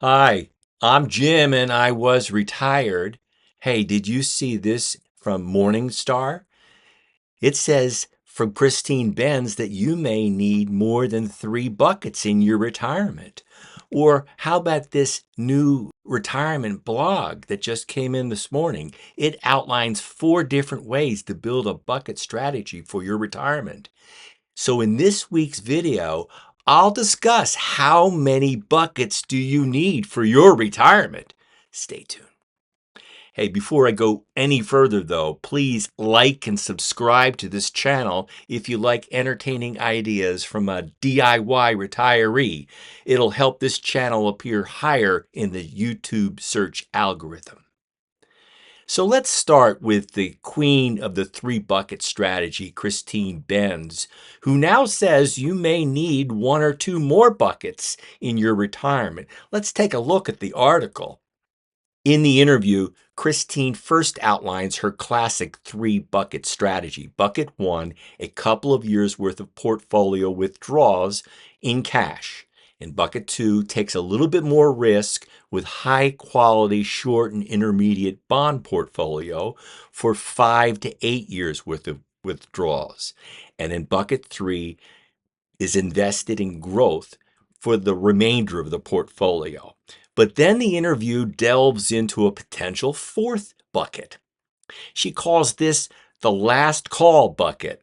Hi, I'm Jim and I was retired. Hey, did you see this from Morningstar? It says from Christine Benz that you may need more than 3 buckets in your retirement. Or how about this new retirement blog that just came in this morning? It outlines 4 different ways to build a bucket strategy for your retirement. So in this week's video, I'll discuss how many buckets do you need for your retirement. Stay tuned. Hey, before I go any further though, please like and subscribe to this channel if you like entertaining ideas from a DIY retiree. It'll help this channel appear higher in the YouTube search algorithm. So let's start with the queen of the 3 bucket strategy, Christine Benz, who now says you may need 1 or 2 more buckets in your retirement. Let's take a look at the article. In the interview, Christine first outlines her classic 3 bucket strategy. Bucket 1, a couple of years worth of portfolio withdrawals in cash. And bucket 2 takes a little bit more risk with high quality short and intermediate bond portfolio for 5 to 8 years worth of withdrawals. And then bucket 3 is invested in growth for the remainder of the portfolio. But then the interview delves into a potential 4th bucket. She calls this the last call bucket.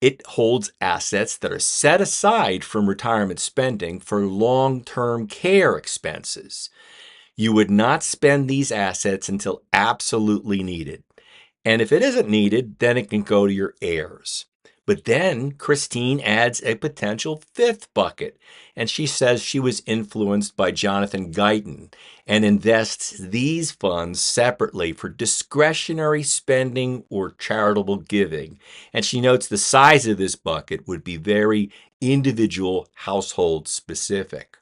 It holds assets that are set aside from retirement spending for long-term care expenses. You would not spend these assets until absolutely needed. And if it isn't needed, then it can go to your heirs. But then Christine adds a potential 5th bucket, and she says she was influenced by Jonathan Guyton and invests these funds separately for discretionary spending or charitable giving. And she notes the size of this bucket would be very individual household specific.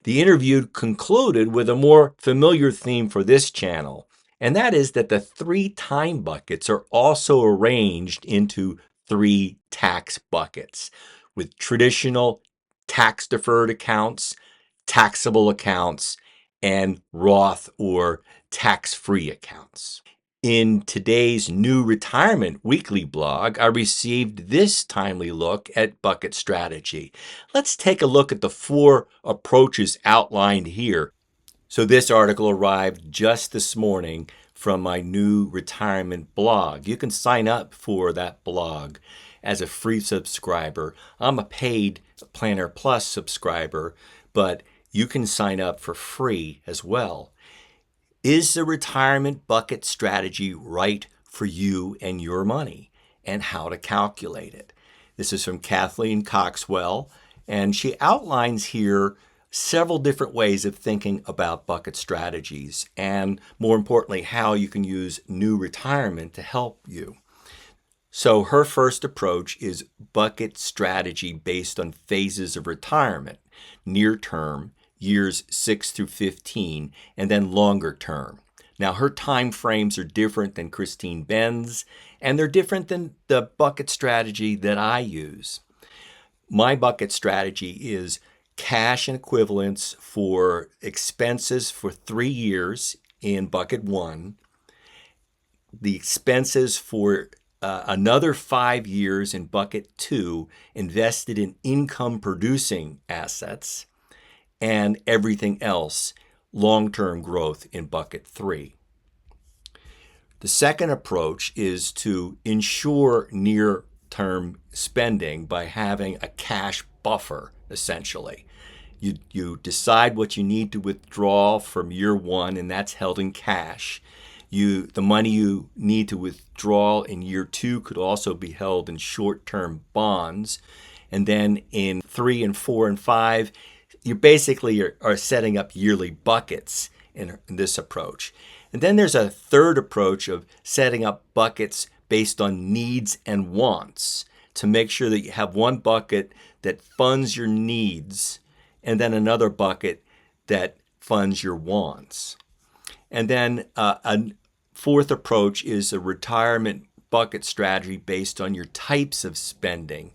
The interview concluded with a more familiar theme for this channel, and that is that the 3 time buckets are also arranged into 3 tax buckets with traditional tax deferred accounts, taxable accounts, and Roth or tax free accounts. In today's new retirement weekly blog, I received this timely look at bucket strategy. Let's take a look at the 4 approaches outlined here. So this article arrived just this morning from my new retirement blog. You can sign up for that blog as a free subscriber. I'm a paid Planner Plus subscriber, but you can sign up for free as well. Is the retirement bucket strategy right for you and your money, and how to calculate it? This is from Kathleen Coxwell, and she outlines here several different ways of thinking about bucket strategies, and more importantly, how you can use new retirement to help you. So her first approach is bucket strategy based on phases of retirement, near term, years 6 through 15, and then longer term. Now her time frames are different than Christine Benz, and they're different than the bucket strategy that I use. My bucket strategy is cash and equivalents for expenses for 3 years in bucket 1, the expenses for another 5 years in bucket 2 invested in income producing assets, and everything else long-term growth in bucket 3. The second approach is to ensure near-term spending by having a cash buffer, essentially. You decide what you need to withdraw from year 1, and that's held in cash. The money you need to withdraw in year 2 could also be held in short-term bonds. And then in 3 and 4 and 5, you basically are setting up yearly buckets in this approach. And then there's a third approach of setting up buckets based on needs and wants to make sure that you have one bucket that funds your needs and then another bucket that funds your wants. And then a fourth approach is a retirement bucket strategy based on your types of spending,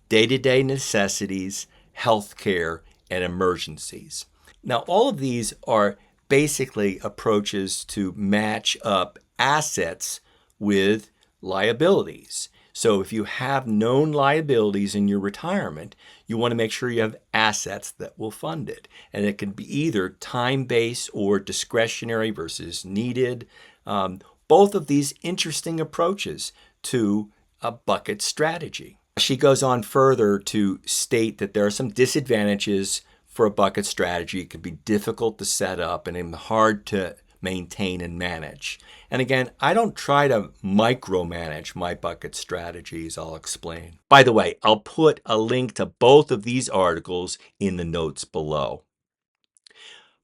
day-to-day necessities, healthcare, and emergencies. Now, all of these are basically approaches to match up assets with liabilities. So if you have known liabilities in your retirement, you want to make sure you have assets that will fund it. And it can be either time-based or discretionary versus needed. Both of these interesting approaches to a bucket strategy. She goes on further to state that there are some disadvantages for a bucket strategy. It can be difficult to set up and hard to maintain and manage. And again, I don't try to micromanage my bucket strategies. I'll explain. By the way, I'll put a link to both of these articles in the notes below.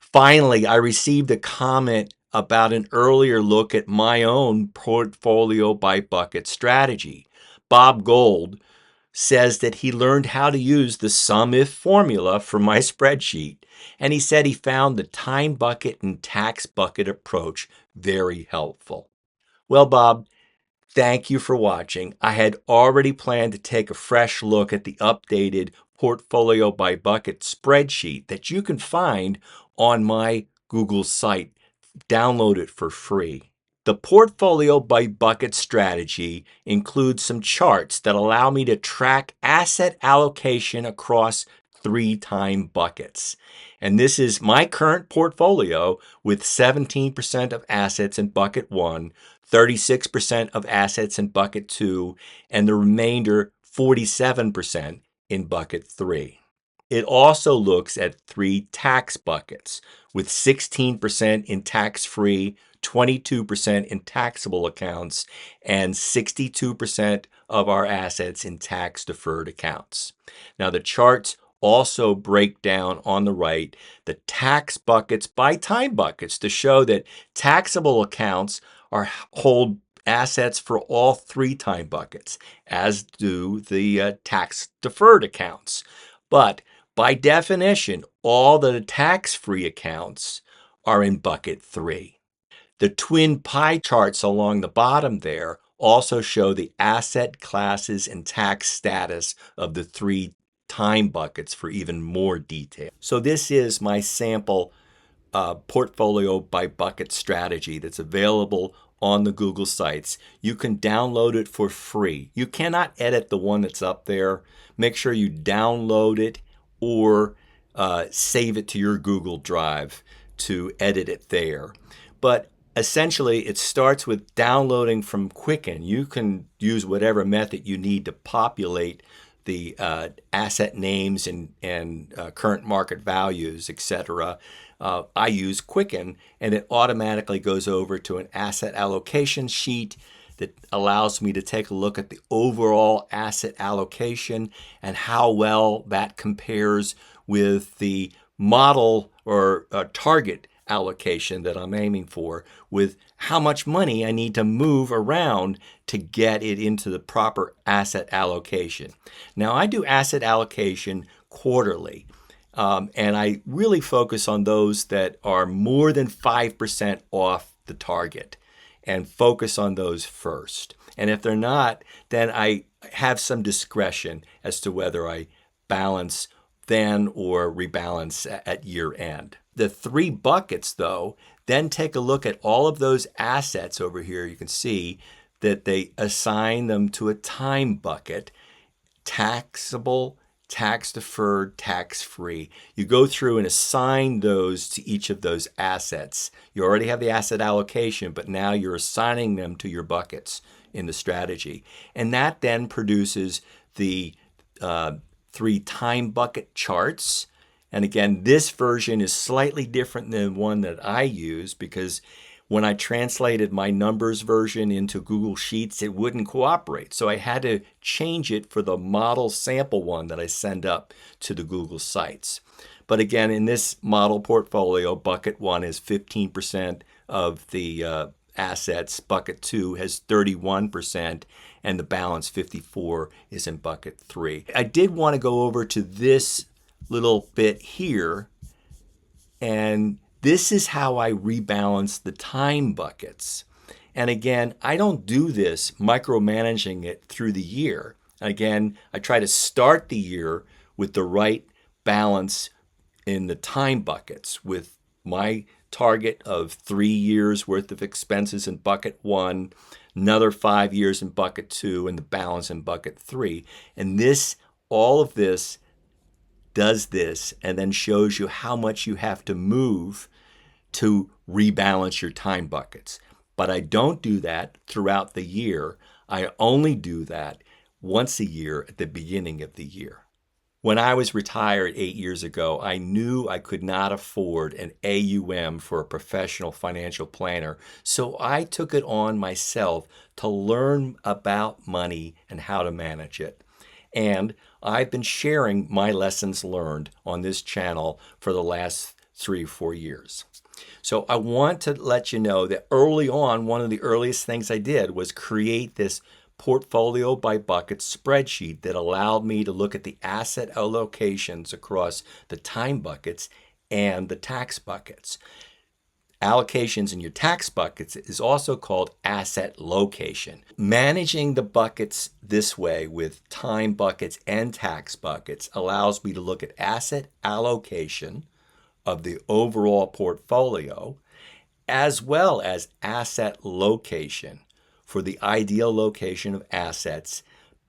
Finally, I received a comment about an earlier look at my own portfolio by bucket strategy. Bob Gold says that he learned how to use the sum-if formula for my spreadsheet, and he said he found the time bucket and tax bucket approach very helpful. Well, Bob, thank you for watching. I had already planned to take a fresh look at the updated portfolio by bucket spreadsheet that you can find on my Google site. Download it for free. The portfolio by bucket strategy includes some charts that allow me to track asset allocation across 3 time buckets. And this is my current portfolio with 17% of assets in bucket 1, 36% of assets in bucket 2, and the remainder 47% in bucket 3. It also looks at 3 tax buckets with 16% in tax-free, 22% in taxable accounts, and 62% of our assets in tax-deferred accounts. Now, the charts also break down on the right the tax buckets by time buckets to show that taxable accounts hold assets for all 3 time buckets, as do the tax-deferred accounts. But by definition, all the tax-free accounts are in bucket 3. The twin pie charts along the bottom there also show the asset classes and tax status of the 3 time buckets for even more detail. So this is my sample portfolio by bucket strategy that's available on the Google sites. You can download it for free. You cannot edit the one that's up there. Make sure you download it or save it to your Google Drive to edit it there. But essentially, it starts with downloading from Quicken. You can use whatever method you need to populate the asset names and current market values, etc. I use Quicken, and it automatically goes over to an asset allocation sheet that allows me to take a look at the overall asset allocation and how well that compares with the model or target allocation that I'm aiming for, with how much money I need to move around to get it into the proper asset allocation. Now, I do asset allocation quarterly, and I really focus on those that are more than 5% off the target and focus on those first. And if they're not, then I have some discretion as to whether I balance then or rebalance at year end. The 3 buckets, though, then take a look at all of those assets over here. You can see that they assign them to a time bucket: taxable, tax-deferred, tax-free. You go through and assign those to each of those assets. You already have the asset allocation, but now you're assigning them to your buckets in the strategy. And that then produces the 3 time bucket charts. And again, this version is slightly different than one that I use, because when I translated my numbers version into Google Sheets, it wouldn't cooperate. So I had to change it for the model sample one that I send up to the Google sites. But again, in this model portfolio, bucket 1 is 15% of the assets, bucket 2 has 31%, and the balance 54 is in bucket 3. I did want to go over to this little bit here, and this is how I rebalance the time buckets. And again, I don't do this micromanaging it through the year. Again, I try to start the year with the right balance in the time buckets with my target of 3 years worth of expenses in bucket one, another 5 years in bucket two, and the balance in bucket three. And all of this does this and then shows you how much you have to move to rebalance your time buckets. But I don't do that throughout the year. I only do that once a year at the beginning of the year. When I was retired 8 years ago, I knew I could not afford an AUM for a professional financial planner, so I took it on myself to learn about money and how to manage it. And I've been sharing my lessons learned on this channel for the last 3 or 4 years. So I want to let you know that early on, one of the earliest things I did was create this portfolio by bucket spreadsheet that allowed me to look at the asset allocations across the time buckets and the tax buckets. Allocations in your tax buckets is also called asset location. Managing the buckets this way with time buckets and tax buckets allows me to look at asset allocation of the overall portfolio as well as asset location for the ideal location of assets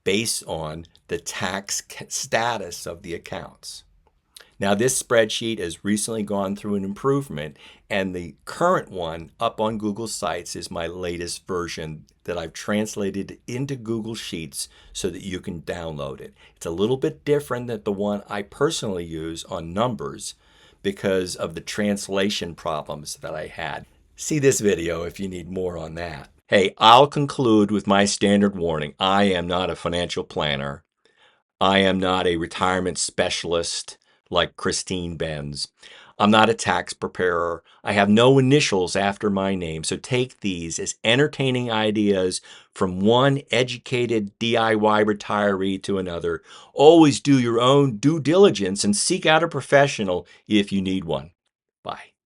based on the tax status of the accounts. Now, this spreadsheet has recently gone through an improvement, and the current one up on Google Sites is my latest version that I've translated into Google Sheets so that you can download it. It's a little bit different than the one I personally use on Numbers because of the translation problems that I had. See this video if you need more on that. Hey, I'll conclude with my standard warning. I am not a financial planner. I am not a retirement specialist like Christine Benz. I'm not a tax preparer. I have no initials after my name, so take these as entertaining ideas from one educated DIY retiree to another. Always do your own due diligence and seek out a professional if you need one. Bye.